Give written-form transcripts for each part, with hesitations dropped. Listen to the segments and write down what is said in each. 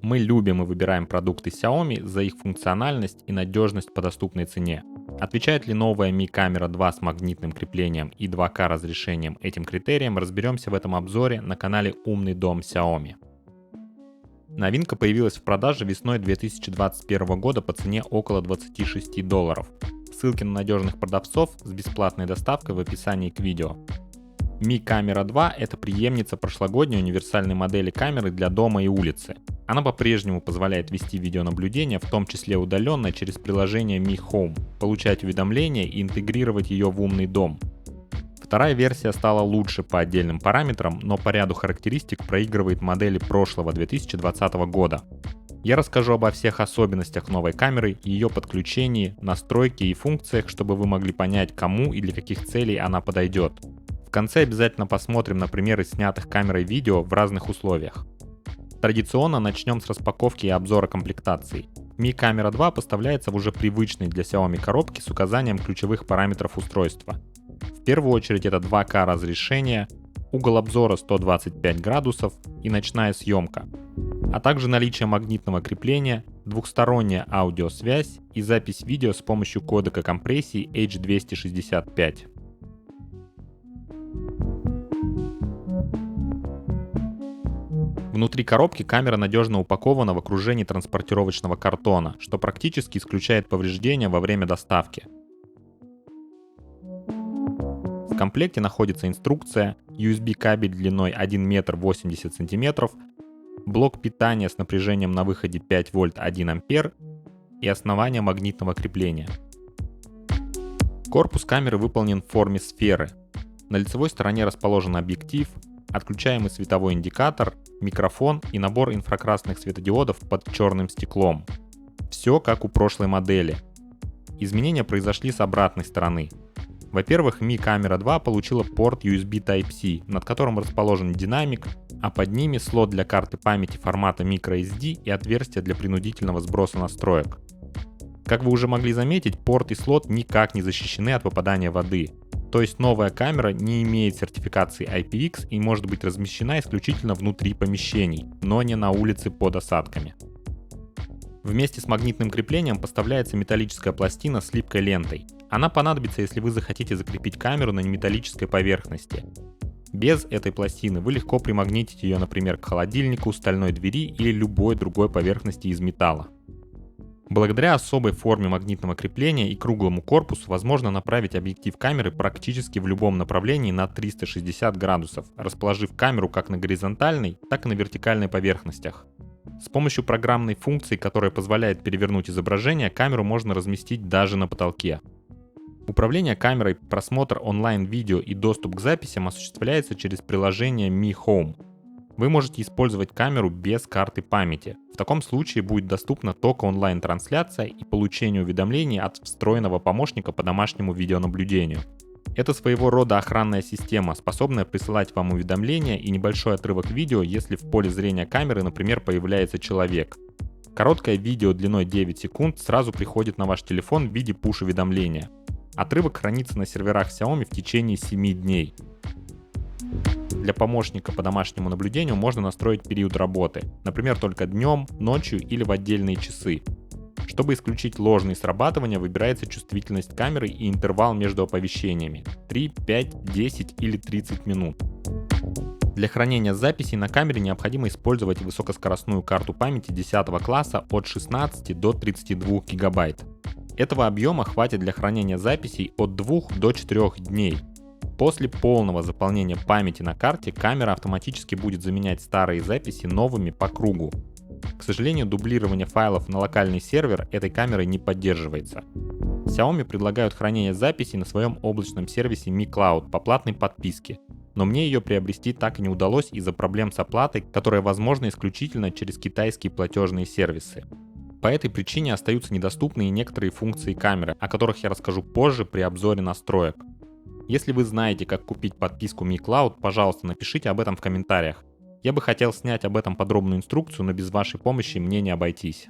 Мы любим и выбираем продукты Xiaomi за их функциональность и надежность по доступной цене. Отвечает ли новая Mi Camera 2 с магнитным креплением и 2К разрешением этим критериям, разберемся в этом обзоре на канале Умный дом Xiaomi. Новинка появилась в продаже весной 2021 года по цене около $26. Ссылки на надежных продавцов с бесплатной доставкой в описании к видео. Mi Camera 2 — это преемница прошлогодней универсальной модели камеры для дома и улицы. Она по-прежнему позволяет вести видеонаблюдение, в том числе удаленно через приложение Mi Home, получать уведомления и интегрировать ее в умный дом. Вторая версия стала лучше по отдельным параметрам, но по ряду характеристик проигрывает модели прошлого 2020 года. Я расскажу обо всех особенностях новой камеры, ее подключении, настройке и функциях, чтобы вы могли понять, кому и для каких целей она подойдет. В конце обязательно посмотрим на примеры снятых камерой видео в разных условиях. Традиционно начнем с распаковки и обзора комплектаций. Mi Camera 2 поставляется в уже привычной для Xiaomi коробке с указанием ключевых параметров устройства. В первую очередь это 2К разрешение, угол обзора 125 градусов и ночная съемка, а также наличие магнитного крепления, двухсторонняя аудиосвязь и запись видео с помощью кодека компрессии H265. Внутри коробки камера надежно упакована в окружении транспортировочного картона, что практически исключает повреждения во время доставки. В комплекте находится инструкция, USB-кабель длиной 1 метр 80 см, блок питания с напряжением на выходе 5 вольт 1 ампер и основание магнитного крепления. Корпус камеры выполнен в форме сферы. На лицевой стороне расположен объектив, отключаемый световой индикатор, микрофон и набор инфракрасных светодиодов под черным стеклом. Все как у прошлой модели. Изменения произошли с обратной стороны. Во-первых, Mi Camera 2 получила порт USB Type-C, над которым расположен динамик, а под ними слот для карты памяти формата microSD и отверстие для принудительного сброса настроек. Как вы уже могли заметить, порт и слот никак не защищены от попадания воды. То есть новая камера не имеет сертификации IPX и может быть размещена исключительно внутри помещений, но не на улице под осадками. Вместе с магнитным креплением поставляется металлическая пластина с липкой лентой. Она понадобится, если вы захотите закрепить камеру на неметаллической поверхности. Без этой пластины вы легко примагнитите ее, например, к холодильнику, стальной двери или любой другой поверхности из металла. Благодаря особой форме магнитного крепления и круглому корпусу возможно направить объектив камеры практически в любом направлении на 360 градусов, расположив камеру как на горизонтальной, так и на вертикальной поверхностях. С помощью программной функции, которая позволяет перевернуть изображение, камеру можно разместить даже на потолке. Управление камерой, просмотр онлайн-видео и доступ к записям осуществляется через приложение Mi Home. Вы можете использовать камеру без карты памяти. В таком случае будет доступна только онлайн-трансляция и получение уведомлений от встроенного помощника по домашнему видеонаблюдению. Это своего рода охранная система, способная присылать вам уведомления и небольшой отрывок видео, если в поле зрения камеры, например, появляется человек. Короткое видео длиной 9 секунд сразу приходит на ваш телефон в виде пуш-уведомления. Отрывок хранится на серверах Xiaomi в течение 7 дней. Для помощника по домашнему наблюдению можно настроить период работы, например, только днем, ночью или в отдельные часы. Чтобы исключить ложные срабатывания, выбирается чувствительность камеры и интервал между оповещениями – 3, 5, 10 или 30 минут. Для хранения записей на камере необходимо использовать высокоскоростную карту памяти 10 класса от 16 до 32 ГБ. Этого объема хватит для хранения записей от 2 до 4 дней. После полного заполнения памяти на карте камера автоматически будет заменять старые записи новыми по кругу. К сожалению, дублирование файлов на локальный сервер этой камерой не поддерживается. Xiaomi предлагают хранение записей на своем облачном сервисе Mi Cloud по платной подписке, но мне ее приобрести так и не удалось из-за проблем с оплатой, которая возможна исключительно через китайские платежные сервисы. По этой причине остаются недоступны и некоторые функции камеры, о которых я расскажу позже при обзоре настроек. Если вы знаете, как купить подписку Mi Cloud, пожалуйста, напишите об этом в комментариях. Я бы хотел снять об этом подробную инструкцию, но без вашей помощи мне не обойтись.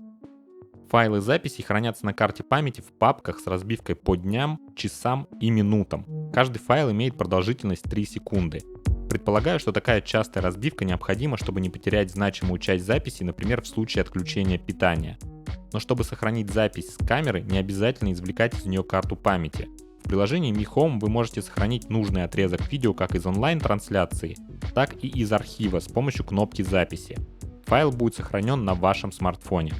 Файлы записей хранятся на карте памяти в папках с разбивкой по дням, часам и минутам. Каждый файл имеет продолжительность 3 секунды. Предполагаю, что такая частая разбивка необходима, чтобы не потерять значимую часть записи, например, в случае отключения питания. Но чтобы сохранить запись с камеры, не обязательно извлекать из нее карту памяти. В приложении Mi Home вы можете сохранить нужный отрезок видео как из онлайн-трансляции, так и из архива с помощью кнопки записи. Файл будет сохранен на вашем смартфоне.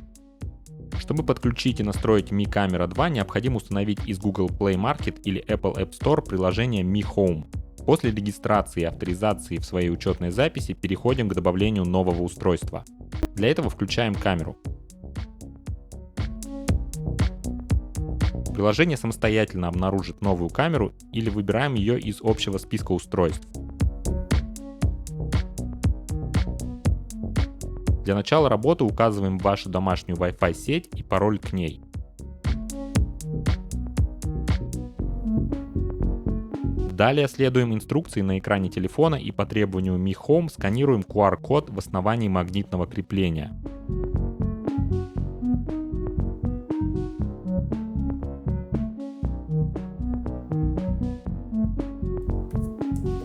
Чтобы подключить и настроить Mi Camera 2, необходимо установить из Google Play Market или Apple App Store приложение Mi Home. После регистрации и авторизации в своей учетной записи переходим к добавлению нового устройства. Для этого включаем камеру. Приложение самостоятельно обнаружит новую камеру или выбираем ее из общего списка устройств. Для начала работы указываем вашу домашнюю Wi-Fi сеть и пароль к ней. Далее следуем инструкции на экране телефона и по требованию Mi Home сканируем QR-код в основании магнитного крепления.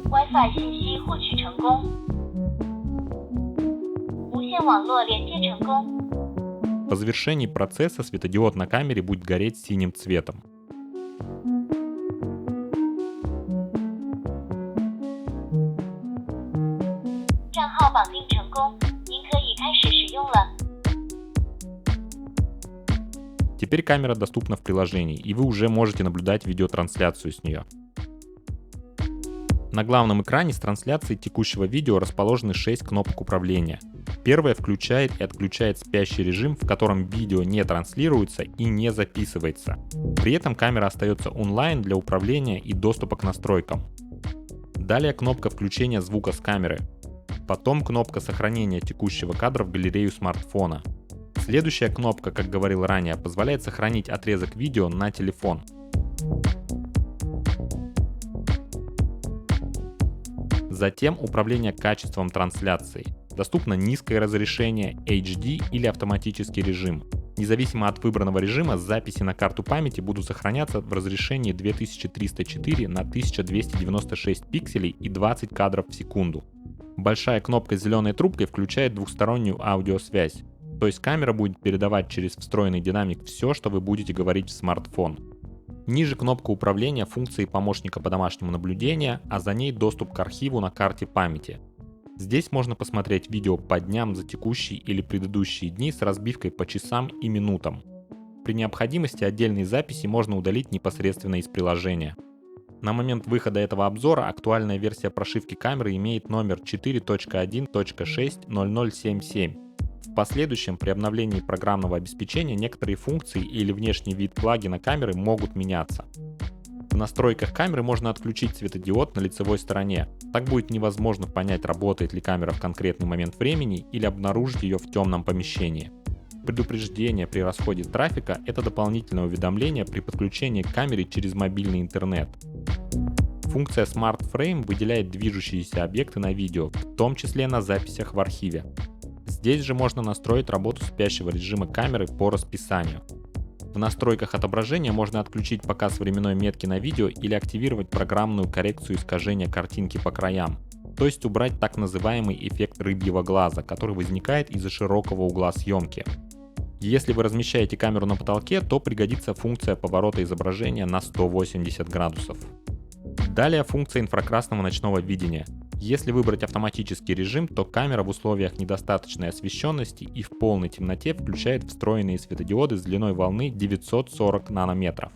Wi-Fi 信息获取成功。无线网络连接成功。По завершении процесса светодиод на камере будет гореть синим цветом.账号绑定成功，您可以开始使用了。Теперь камера доступна в приложении, и вы уже можете наблюдать видеотрансляцию с нее. На главном экране с трансляцией текущего видео расположены 6 кнопок управления. Первая включает и отключает спящий режим, в котором видео не транслируется и не записывается. При этом камера остается онлайн для управления и доступа к настройкам. Далее кнопка включения звука с камеры. Потом кнопка сохранения текущего кадра в галерею смартфона. Следующая кнопка, как говорил ранее, позволяет сохранить отрезок видео на телефон. Затем управление качеством трансляции. Доступно низкое разрешение, HD или автоматический режим. Независимо от выбранного режима, записи на карту памяти будут сохраняться в разрешении 2304 на 1296 пикселей и 20 кадров в секунду. Большая кнопка с зеленой трубкой включает двухстороннюю аудиосвязь. То есть камера будет передавать через встроенный динамик все, что вы будете говорить в смартфон. Ниже кнопка управления функцией помощника по домашнему наблюдению, а за ней доступ к архиву на карте памяти. Здесь можно посмотреть видео по дням за текущие или предыдущие дни с разбивкой по часам и минутам. При необходимости отдельные записи можно удалить непосредственно из приложения. На момент выхода этого обзора актуальная версия прошивки камеры имеет номер 4.1.6.0077. В последующем при обновлении программного обеспечения некоторые функции или внешний вид плагина камеры могут меняться. В настройках камеры можно отключить светодиод на лицевой стороне. Так будет невозможно понять, работает ли камера в конкретный момент времени или обнаружить ее в темном помещении. Предупреждение при расходе трафика – это дополнительное уведомление при подключении к камере через мобильный интернет. Функция Smart Frame выделяет движущиеся объекты на видео, в том числе на записях в архиве. Здесь же можно настроить работу спящего режима камеры по расписанию. В настройках отображения можно отключить показ временной метки на видео или активировать программную коррекцию искажения картинки по краям, то есть убрать так называемый эффект рыбьего глаза, который возникает из-за широкого угла съемки. Если вы размещаете камеру на потолке, то пригодится функция поворота изображения на 180 градусов. Далее функция инфракрасного ночного видения. Если выбрать автоматический режим, то камера в условиях недостаточной освещенности и в полной темноте включает встроенные светодиоды с длиной волны 940 нанометров.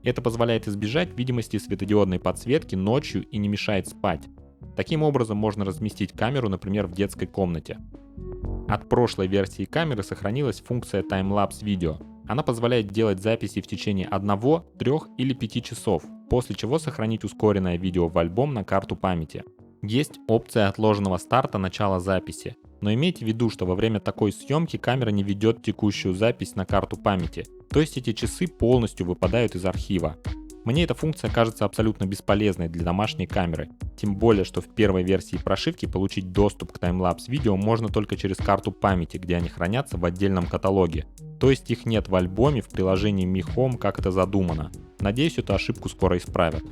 Это позволяет избежать видимости светодиодной подсветки ночью и не мешает спать. Таким образом можно разместить камеру, например, в детской комнате. От прошлой версии камеры сохранилась функция Time-Lapse видео. Она позволяет делать записи в течение 1, 3 или 5 часов, после чего сохранить ускоренное видео в альбом на карту памяти. Есть опция отложенного старта начала записи, но имейте в виду, что во время такой съемки камера не ведет текущую запись на карту памяти, то есть эти часы полностью выпадают из архива. Мне эта функция кажется абсолютно бесполезной для домашней камеры, тем более, что в первой версии прошивки получить доступ к таймлапс видео можно только через карту памяти, где они хранятся в отдельном каталоге, то есть их нет в альбоме в приложении Mi Home, как это задумано. Надеюсь, эту ошибку скоро исправят.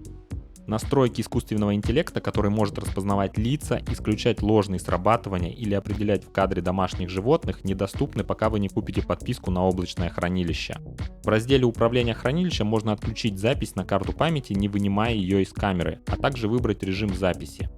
Настройки искусственного интеллекта, который может распознавать лица, исключать ложные срабатывания или определять в кадре домашних животных, недоступны, пока вы не купите подписку на облачное хранилище. В разделе управления хранилищем можно отключить запись на карту памяти, не вынимая ее из камеры, а также выбрать режим записи.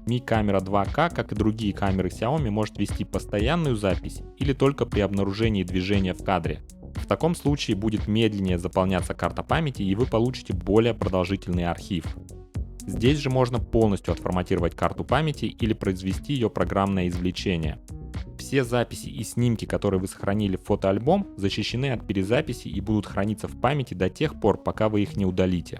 Mi Camera 2K, как и другие камеры Xiaomi, может вести постоянную запись или только при обнаружении движения в кадре. В таком случае будет медленнее заполняться карта памяти, и вы получите более продолжительный архив. Здесь же можно полностью отформатировать карту памяти или произвести ее программное извлечение. Все записи и снимки, которые вы сохранили в фотоальбом, защищены от перезаписи и будут храниться в памяти до тех пор, пока вы их не удалите.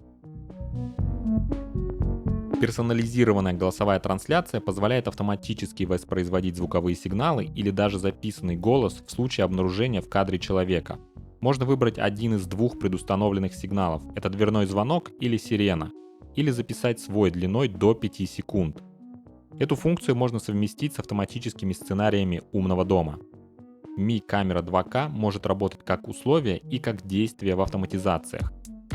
Персонализированная голосовая трансляция позволяет автоматически воспроизводить звуковые сигналы или даже записанный голос в случае обнаружения в кадре человека. Можно выбрать один из двух предустановленных сигналов – это дверной звонок или сирена, или записать свой длиной до 5 секунд. Эту функцию можно совместить с автоматическими сценариями умного дома. Mi Camera 2K может работать как условие и как действие в автоматизациях.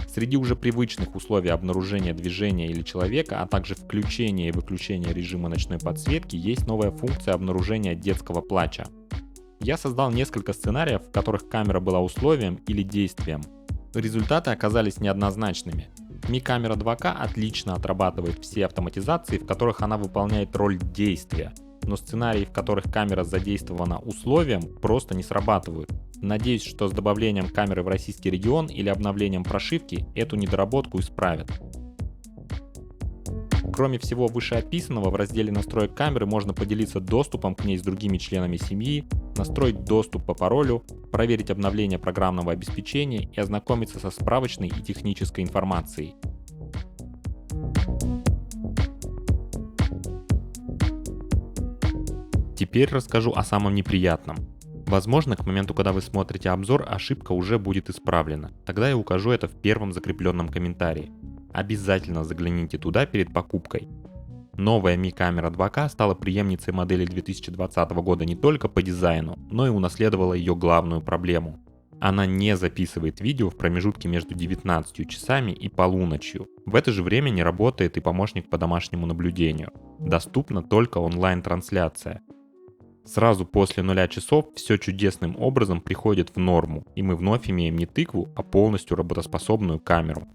Среди уже привычных условий обнаружения движения или человека, а также включения и выключения режима ночной подсветки, есть новая функция обнаружения детского плача. Я создал несколько сценариев, в которых камера была условием или действием. Результаты оказались неоднозначными. Mi Camera 2K отлично отрабатывает все автоматизации, в которых она выполняет роль действия, но сценарии, в которых камера задействована условием, просто не срабатывают. Надеюсь, что с добавлением камеры в российский регион или обновлением прошивки эту недоработку исправят. Кроме всего вышеописанного, в разделе настроек камеры можно поделиться доступом к ней с другими членами семьи, настроить доступ по паролю, проверить обновление программного обеспечения и ознакомиться со справочной и технической информацией. Теперь расскажу о самом неприятном. Возможно, к моменту, когда вы смотрите обзор, ошибка уже будет исправлена. Тогда я укажу это в первом закрепленном комментарии. Обязательно загляните туда перед покупкой. Новая Mi Camera 2K стала преемницей модели 2020 года не только по дизайну, но и унаследовала ее главную проблему. Она не записывает видео в промежутке между 19 часами и полуночью. В это же время не работает и помощник по домашнему наблюдению. Доступна только онлайн-трансляция. Сразу после 0 часов все чудесным образом приходит в норму, и мы вновь имеем не тыкву, а полностью работоспособную камеру.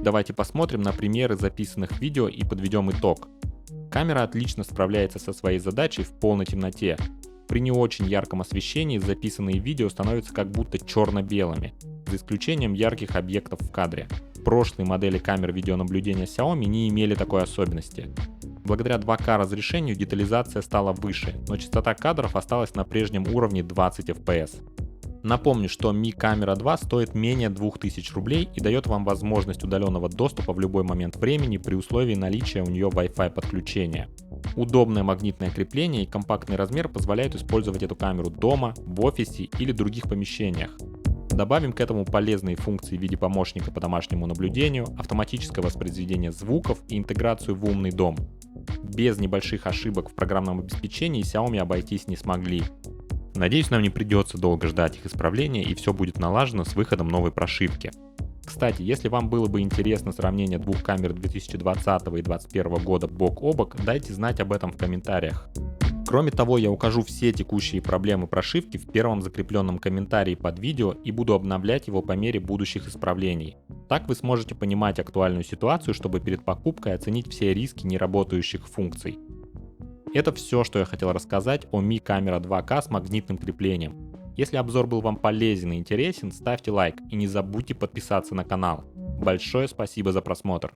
Давайте посмотрим на примеры записанных видео и подведем итог. Камера отлично справляется со своей задачей в полной темноте. При не очень ярком освещении записанные видео становятся как будто черно-белыми, за исключением ярких объектов в кадре. Прошлые модели камер видеонаблюдения Xiaomi не имели такой особенности. Благодаря 2К разрешению детализация стала выше, но частота кадров осталась на прежнем уровне 20 FPS. Напомню, что Mi Camera 2 стоит менее 2000 рублей и дает вам возможность удаленного доступа в любой момент времени при условии наличия у нее Wi-Fi подключения. Удобное магнитное крепление и компактный размер позволяют использовать эту камеру дома, в офисе или других помещениях. Добавим к этому полезные функции в виде помощника по домашнему наблюдению, автоматическое воспроизведение звуков и интеграцию в умный дом. Без небольших ошибок в программном обеспечении Xiaomi обойтись не смогли. Надеюсь, нам не придется долго ждать их исправления и все будет налажено с выходом новой прошивки. Кстати, если вам было бы интересно сравнение двух камер 2020 и 2021 года бок о бок, дайте знать об этом в комментариях. Кроме того, я укажу все текущие проблемы прошивки в первом закрепленном комментарии под видео и буду обновлять его по мере будущих исправлений. Так вы сможете понимать актуальную ситуацию, чтобы перед покупкой оценить все риски неработающих функций. Это все, что я хотел рассказать о Mi Camera 2K с магнитным креплением. Если обзор был вам полезен и интересен, ставьте лайк и не забудьте подписаться на канал. Большое спасибо за просмотр.